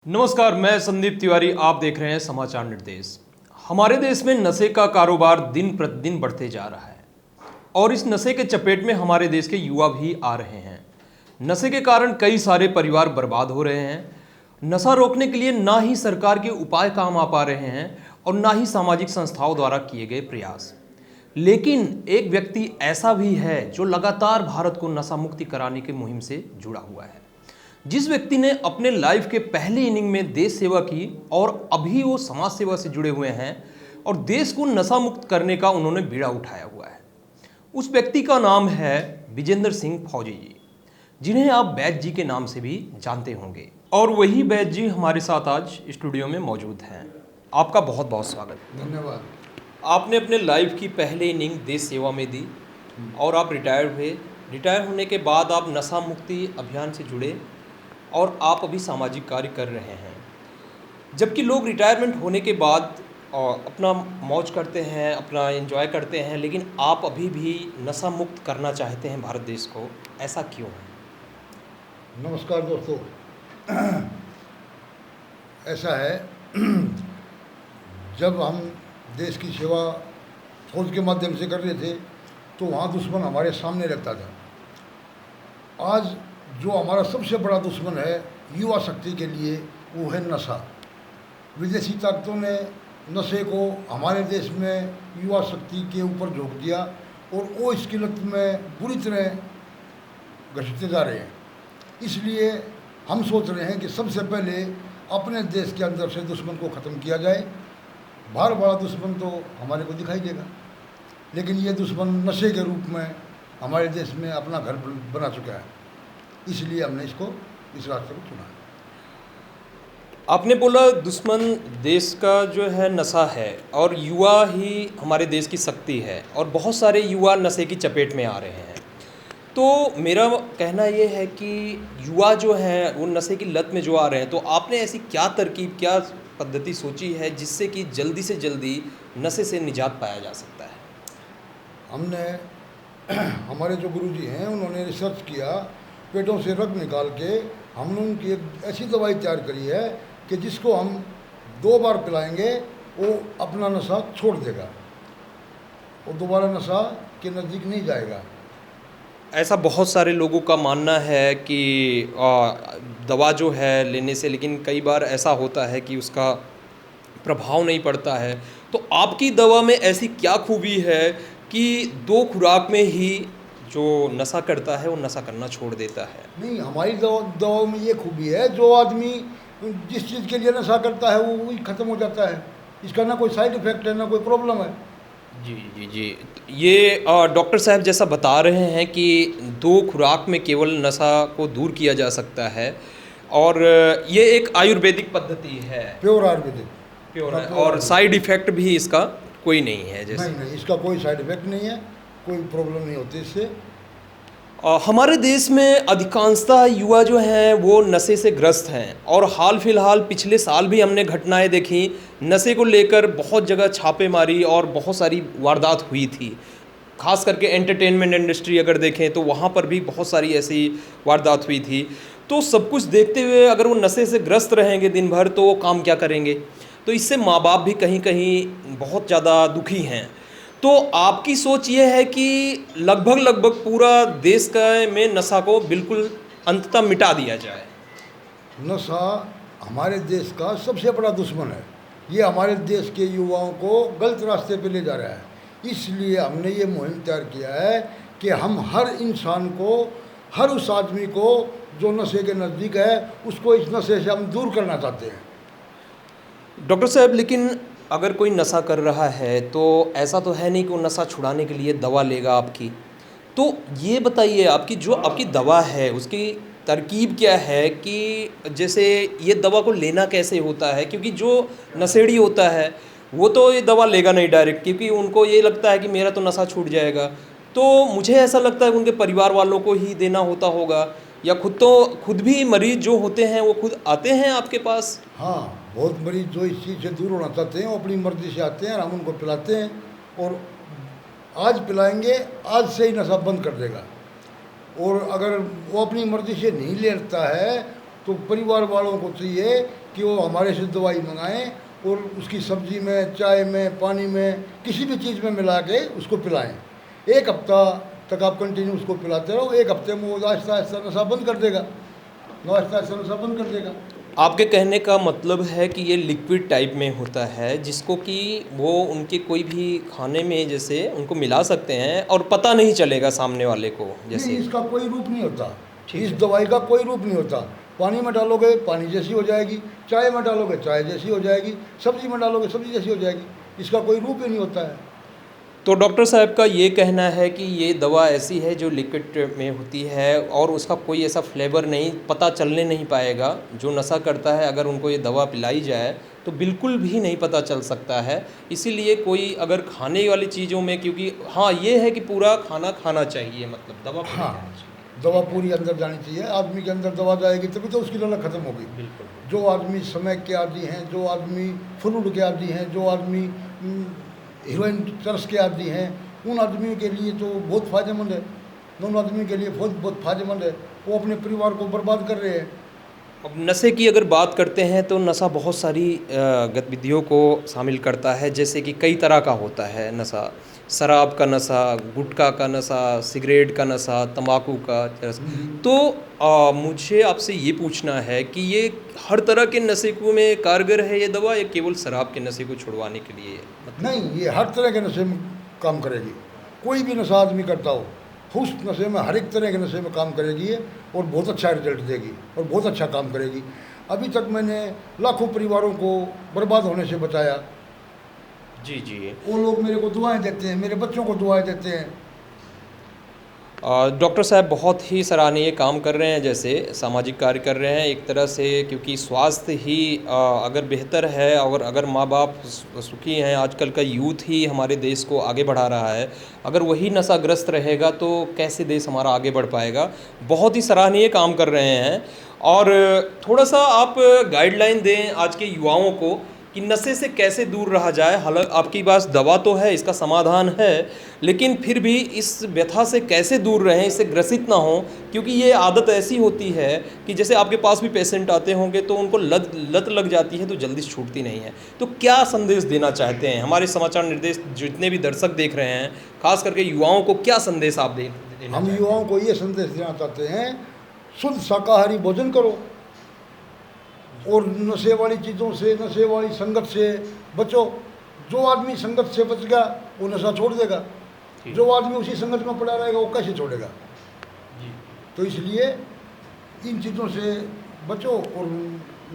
नमस्कार, मैं संदीप तिवारी। आप देख रहे हैं समाचार निर्देश। हमारे देश में नशे का कारोबार दिन प्रतिदिन बढ़ते जा रहा है और इस नशे के चपेट में हमारे देश के युवा भी आ रहे हैं। नशे के कारण कई सारे परिवार बर्बाद हो रहे हैं। नशा रोकने के लिए ना ही सरकार के उपाय काम आ पा रहे हैं और ना ही सामाजिक संस्थाओं द्वारा किए गए प्रयास। लेकिन एक व्यक्ति ऐसा भी है जो लगातार भारत को नशा मुक्ति कराने की मुहिम से जुड़ा हुआ है। जिस व्यक्ति ने अपने लाइफ के पहले इनिंग में देश सेवा की और अभी वो समाज सेवा से जुड़े हुए हैं और देश को नशा मुक्त करने का उन्होंने बीड़ा उठाया हुआ है। उस व्यक्ति का नाम है विजेंद्र सिंह फौजी जी, जिन्हें आप बैज जी के नाम से भी जानते होंगे। और वही बैज जी हमारे साथ आज स्टूडियो में मौजूद हैं। आपका बहुत बहुत स्वागत। धन्यवाद। आपने अपने लाइफ की पहले इनिंग देश सेवा में दी और आप रिटायर हुए। रिटायर होने के बाद आप नशा मुक्ति अभियान से जुड़े और आप अभी सामाजिक कार्य कर रहे हैं। जबकि लोग रिटायरमेंट होने के बाद अपना मौज करते हैं, अपना एंजॉय करते हैं, लेकिन आप अभी भी नशा मुक्त करना चाहते हैं भारत देश को। ऐसा क्यों है? नमस्कार दोस्तों। ऐसा है, जब हम देश की सेवा फौज के माध्यम से कर रहे थे तो वहाँ दुश्मन हमारे सामने रहता था। आज जो हमारा सबसे बड़ा दुश्मन है युवा शक्ति के लिए, वो है नशा। विदेशी ताकतों ने नशे को हमारे देश में युवा शक्ति के ऊपर झोंक दिया और वो इसकी लत में बुरी तरह घसीटते जा रहे हैं। इसलिए हम सोच रहे हैं कि सबसे पहले अपने देश के अंदर से दुश्मन को ख़त्म किया जाए। बाहर बड़ा दुश्मन तो हमारे को दिखाई देगा, लेकिन ये दुश्मन नशे के रूप में हमारे देश में अपना घर बना चुका है। इसलिए हमने इसको इस रास्ते को चुना है। आपने बोला दुश्मन देश का जो है नशा है और युवा ही हमारे देश की शक्ति है और बहुत सारे युवा नशे की चपेट में आ रहे हैं। तो मेरा कहना ये है कि युवा जो है वो नशे की लत में जो आ रहे हैं, तो आपने ऐसी क्या तरकीब, क्या पद्धति सोची है जिससे कि जल्दी से जल्दी नशे से निजात पाया जा सकता है? हमने हमारे जो गुरुजी हैं उन्होंने रिसर्च किया, पेटों से रक्त निकाल के हम लोगों की एक ऐसी दवाई तैयार करी है कि जिसको हम 2 बार पिलाएंगे वो अपना नशा छोड़ देगा और दोबारा नशा के नज़दीक नहीं जाएगा। ऐसा बहुत सारे लोगों का मानना है कि दवा जो है लेने से, लेकिन कई बार ऐसा होता है कि उसका प्रभाव नहीं पड़ता है। तो आपकी दवा में ऐसी क्या खूबी है कि 2 खुराक में ही जो नशा करता है वो नशा करना छोड़ देता है? नहीं, हमारी दवाओं में ये खूबी है, जो आदमी जिस चीज़ के लिए नशा करता है वो वही ख़त्म हो जाता है। इसका ना कोई साइड इफ़ेक्ट है, ना कोई प्रॉब्लम है। जी जी जी। ये डॉक्टर साहब जैसा बता रहे हैं कि 2 खुराक में केवल नशा को दूर किया जा सकता है और ये एक आयुर्वेदिक पद्धति है, प्योर आयुर्वेदिक, प्योर है, और साइड इफ़ेक्ट भी इसका कोई नहीं है। जैसे नहीं, इसका कोई साइड इफ़ेक्ट नहीं है, कोई प्रॉब्लम नहीं होती इससे। हमारे देश में अधिकांशतः युवा जो हैं वो नशे से ग्रस्त हैं और हाल फिलहाल पिछले साल भी हमने घटनाएं देखी। नशे को लेकर बहुत जगह छापेमारी और बहुत सारी वारदात हुई थी। खास करके एंटरटेनमेंट इंडस्ट्री अगर देखें तो वहाँ पर भी बहुत सारी ऐसी वारदात हुई थी। तो सब कुछ देखते हुए अगर वो नशे से ग्रस्त रहेंगे दिन भर तो वो काम क्या करेंगे? तो इससे माँ बाप भी कहीं कहीं बहुत ज़्यादा दुखी हैं। तो आपकी सोच ये है कि लगभग पूरा देश का में नशा को बिल्कुल अंततः मिटा दिया जाए? नशा हमारे देश का सबसे बड़ा दुश्मन है। ये हमारे देश के युवाओं को गलत रास्ते पे ले जा रहा है। इसलिए हमने ये मुहिम तैयार किया है कि हम हर इंसान को, हर उस आदमी को जो नशे के नज़दीक है, उसको इस नशे से हम दूर करना चाहते हैं। डॉक्टर साहब, लेकिन अगर कोई नशा कर रहा है तो ऐसा तो है नहीं कि वो नशा छुड़ाने के लिए दवा लेगा आपकी। तो ये बताइए, आपकी जो आपकी दवा है उसकी तरकीब क्या है कि जैसे ये दवा को लेना कैसे होता है? क्योंकि जो नशेड़ी होता है वो तो ये दवा लेगा नहीं डायरेक्ट, क्योंकि उनको ये लगता है कि मेरा तो नशा छूट जाएगा। तो मुझे ऐसा लगता है कि उनके परिवार वालों को ही देना होता होगा, या खुद भी मरीज जो होते हैं वो खुद आते हैं आपके पास? हाँ, बहुत मरीज जो इस चीज़ से दूर होना चाहते हैं वो अपनी मर्जी से आते हैं और हम उनको पिलाते हैं, और आज पिलाएंगे, आज से ही नशा बंद कर देगा। और अगर वो अपनी मर्जी से नहीं लेता है तो परिवार वालों को चाहिए कि वो हमारे से दवाई मंगाएं और उसकी सब्जी में, चाय में, पानी में, किसी भी चीज़ में मिला के उसको पिलाएं। 1 हफ्ता तक आप कंटिन्यू उसको पिलाते रहो, 1 हफ्ते में वो आहिस्ता आहिस्ता नशा बंद कर देगा, आहिस्ता आहिस्ता नशा बंद कर देगा। आपके कहने का मतलब है कि ये लिक्विड टाइप में होता है, जिसको कि वो उनके कोई भी खाने में जैसे उनको मिला सकते हैं और पता नहीं चलेगा सामने वाले को नहीं, जैसे। इसका कोई रूप नहीं होता, ठीक इस है। दवाई का कोई रूप नहीं होता। पानी में डालोगे पानी जैसी हो जाएगी, चाय में डालोगे चाय जैसी हो जाएगी, सब्जी में डालोगे सब्जी जैसी हो जाएगी, इसका कोई रूप ही नहीं होता है। तो डॉक्टर साहब का ये कहना है कि ये दवा ऐसी है जो लिक्विड में होती है और उसका कोई ऐसा फ्लेवर नहीं, पता चलने नहीं पाएगा। जो नशा करता है अगर उनको ये दवा पिलाई जाए तो बिल्कुल भी नहीं पता चल सकता है। इसीलिए कोई अगर खाने वाली चीज़ों में, क्योंकि हाँ ये है कि पूरा खाना खाना चाहिए, मतलब दवा पूरी हाँ, जानी चाहिए। दवा पूरी अंदर जानी चाहिए। आदमी के अंदर दवा जाएगी तभी तो उसकी ललक खत्म होगी। बिल्कुल। जो आदमी स्मैक के आदी हैं, जो आदमी फ्लूड के आदी हैं, जो आदमी हीरोइन चरस के आदी हैं, उन आदमियों के लिए तो बहुत फ़ायदेमंद है, उन आदमियों के लिए बहुत बहुत फ़ायदेमंद है। वो अपने परिवार को बर्बाद कर रहे हैं। अब नशे की अगर बात करते हैं तो नशा बहुत सारी गतिविधियों को शामिल करता है, जैसे कि कई तरह का होता है नशा। शराब का नशा, गुटखा का नशा, सिगरेट का नशा, तंबाकू का चरस। तो मुझे आपसे ये पूछना है कि ये हर तरह के नशे को में कारगर है ये दवा, या केवल शराब के नशे को छुड़वाने के लिए? नहीं, ये हर तरह के नशे में काम करेगी। कोई भी नशा आदमी करता हो, उस नशे में, हर एक तरह के नशे में काम करेगी ये, और बहुत अच्छा रिजल्ट देगी और बहुत अच्छा काम करेगी। अभी तक मैंने लाखों परिवारों को बर्बाद होने से बचाया। जी जी। वो लोग मेरे को दुआएं देते हैं, मेरे बच्चों को दुआएं देते हैं। डॉक्टर साहब बहुत ही सराहनीय काम कर रहे हैं, जैसे सामाजिक कार्य कर रहे हैं एक तरह से, क्योंकि स्वास्थ्य ही अगर बेहतर है और अगर माँ बाप सुखी हैं, आजकल का यूथ ही हमारे देश को आगे बढ़ा रहा है, अगर वही नशाग्रस्त रहेगा तो कैसे देश हमारा आगे बढ़ पाएगा। बहुत ही सराहनीय काम कर रहे हैं। और थोड़ा सा आप गाइडलाइन दें आज के युवाओं को कि नशे से कैसे दूर रहा जाए। हालांकि आपकी पास दवा तो है, इसका समाधान है, लेकिन फिर भी इस व्यथा से कैसे दूर रहें, इससे ग्रसित ना हो, क्योंकि ये आदत ऐसी होती है कि जैसे आपके पास भी पेशेंट आते होंगे तो उनको लत लग जाती है तो जल्दी छूटती नहीं है। तो क्या संदेश देना चाहते हैं हमारे समाचार निर्देश जितने भी दर्शक देख रहे हैं, खास करके युवाओं को, क्या संदेश आप देना हम चाहते हैं? युवाओं को ये संदेश देना चाहते हैं, शुद्ध शाकाहारी भोजन करो और नशे वाली चीज़ों से, नशे वाली संगत से बचो। जो आदमी संगत से बच गया वो नशा छोड़ देगा, जो आदमी उसी संगत में पड़ा रहेगा वो कैसे छोड़ेगा। तो इसलिए इन चीज़ों से बचो और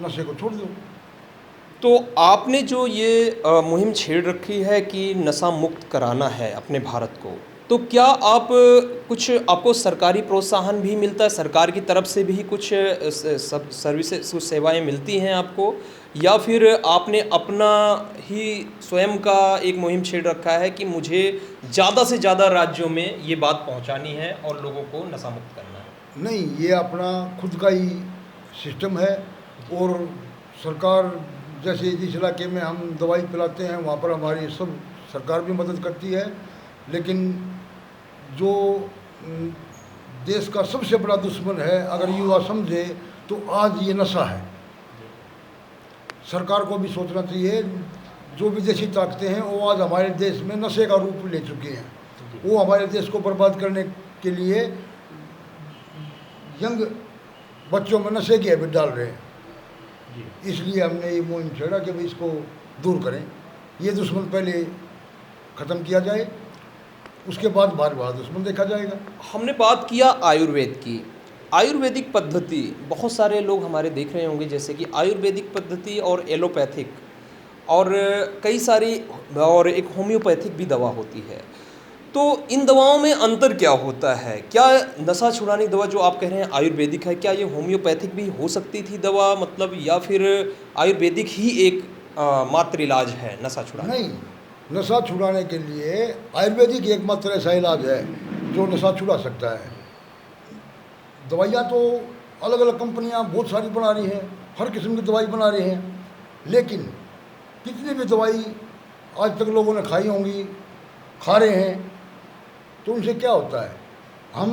नशे को छोड़ दो। तो आपने जो ये मुहिम छेड़ रखी है कि नशा मुक्त कराना है अपने भारत को, तो क्या आप कुछ, आपको सरकारी प्रोत्साहन भी मिलता है, सरकार की तरफ से भी कुछ सब सर्विसेज, कुछ सेवाएं मिलती हैं आपको, या फिर आपने अपना ही स्वयं का एक मुहिम छेड़ रखा है कि मुझे ज़्यादा से ज़्यादा राज्यों में ये बात पहुंचानी है और लोगों को नशा मुक्त करना है? नहीं, ये अपना खुद का ही सिस्टम है। और सरकार, जैसे जिस इलाके में हम दवाई पिलाते हैं वहाँ पर हमारी सब सरकार भी मदद करती है। लेकिन जो देश का सबसे बड़ा दुश्मन है, अगर युवा समझे तो आज ये नशा है। सरकार को भी सोचना चाहिए, जो विदेशी ताकतें हैं वो आज हमारे देश में नशे का रूप ले चुकी हैं। वो हमारे देश को बर्बाद करने के लिए यंग बच्चों में नशे की हैबिट डाल रहे हैं। इसलिए हमने ये मुहिम छेड़ा कि भाई इसको दूर करें, ये दुश्मन पहले ख़त्म किया जाए, उसके बाद बार दुश्मन देखा जाएगा। हमने बात किया आयुर्वेद की, आयुर्वेदिक पद्धति, बहुत सारे लोग हमारे देख रहे होंगे जैसे कि आयुर्वेदिक पद्धति और एलोपैथिक और कई सारी, और एक होम्योपैथिक भी दवा होती है। तो इन दवाओं में अंतर क्या होता है? क्या नशा छुड़ाने की दवा जो आप कह रहे हैं आयुर्वेदिक है, क्या ये होम्योपैथिक भी हो सकती थी दवा, मतलब, या फिर आयुर्वेदिक ही एक मात्र इलाज है नशा छुड़ाने? नहीं, नशा छुड़ाने के लिए आयुर्वेदिक एकमात्र ऐसा इलाज है जो नशा छुड़ा सकता है। दवाइयाँ तो अलग अलग कंपनियाँ बहुत सारी बना रही हैं, हर किस्म की दवाई बना रही हैं, लेकिन कितनी भी दवाई आज तक लोगों ने खाई होंगी, खा रहे हैं, तो उनसे क्या होता है? हम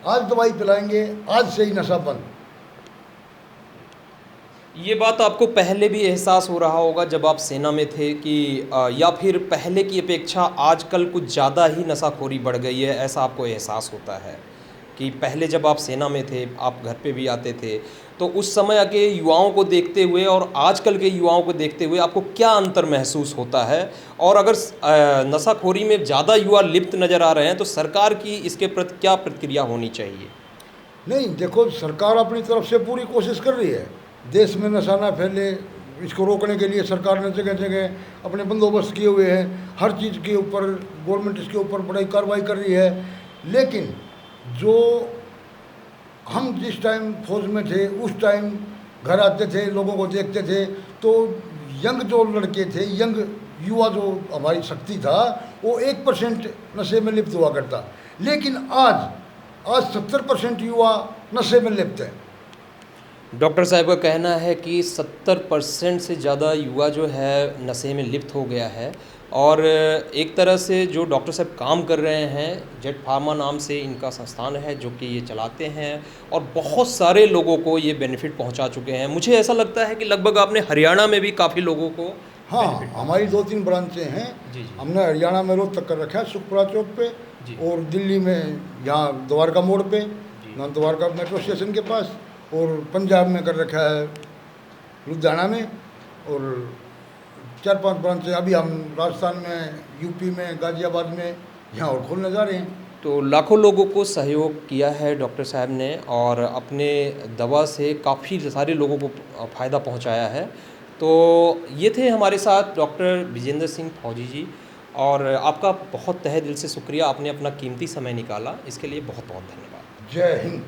आज दवाई पिलाएंगे, आज से ही नशा बंद, ये बात आपको पहले भी एहसास हो रहा होगा जब आप सेना में थे कि या फिर पहले की अपेक्षा आजकल कुछ ज़्यादा ही नशाखोरी बढ़ गई है, ऐसा आपको एहसास होता है कि पहले जब आप सेना में थे, आप घर पे भी आते थे, तो उस समय के युवाओं को देखते हुए और आजकल के युवाओं को देखते हुए आपको क्या अंतर महसूस होता है? और अगर नशाखोरी में ज़्यादा युवा लिप्त नज़र आ रहे हैं तो सरकार की इसके प्रति क्या प्रतिक्रिया होनी चाहिए? नहीं, देखो, सरकार अपनी तरफ से पूरी कोशिश कर रही है। देश में नशा ना फैले, इसको रोकने के लिए सरकार ने जगह जगह अपने बंदोबस्त किए हुए हैं। हर चीज़ के ऊपर गवर्नमेंट इसके ऊपर बड़ी कार्रवाई कर रही है। लेकिन जो हम जिस टाइम फौज में थे, उस टाइम घर आते थे, लोगों को देखते थे, तो यंग जो लड़के थे, यंग युवा जो हमारी शक्ति था, वो 1% नशे में लिप्त हुआ करता। लेकिन आज 70% युवा नशे में लिप्त है। डॉक्टर साहब का कहना है कि 70% से ज़्यादा युवा जो है नशे में लिप्त हो गया है। और एक तरह से जो डॉक्टर साहब काम कर रहे हैं, जेट फार्मा नाम से इनका संस्थान है जो कि ये चलाते हैं और बहुत सारे लोगों को ये बेनिफिट पहुंचा चुके हैं। मुझे ऐसा लगता है कि लगभग आपने हरियाणा में भी काफ़ी लोगों को हाँ, हमारी 2-3 ब्रांचें हैं। जी। हमने हरियाणा में रोहतक कर रखा है, सुखपुरा चौक पे, और दिल्ली में यहाँ द्वारका मोड़ पे, द्वारका मेट्रो स्टेशन के पास, और पंजाब में कर रखा है लुधियाना में, और 4-5 ब्रांचें अभी हम राजस्थान में, यूपी में, गाजियाबाद में यहाँ और खोलने जा रहे हैं। तो लाखों लोगों को सहयोग किया है डॉक्टर साहब ने और अपने दवा से काफ़ी सारे लोगों को फ़ायदा पहुंचाया है। तो ये थे हमारे साथ डॉक्टर विजेंद्र सिंह फौजी जी, और आपका बहुत तहे दिल से शुक्रिया, आपने अपना कीमती समय निकाला, इसके लिए बहुत बहुत धन्यवाद। जय हिंद।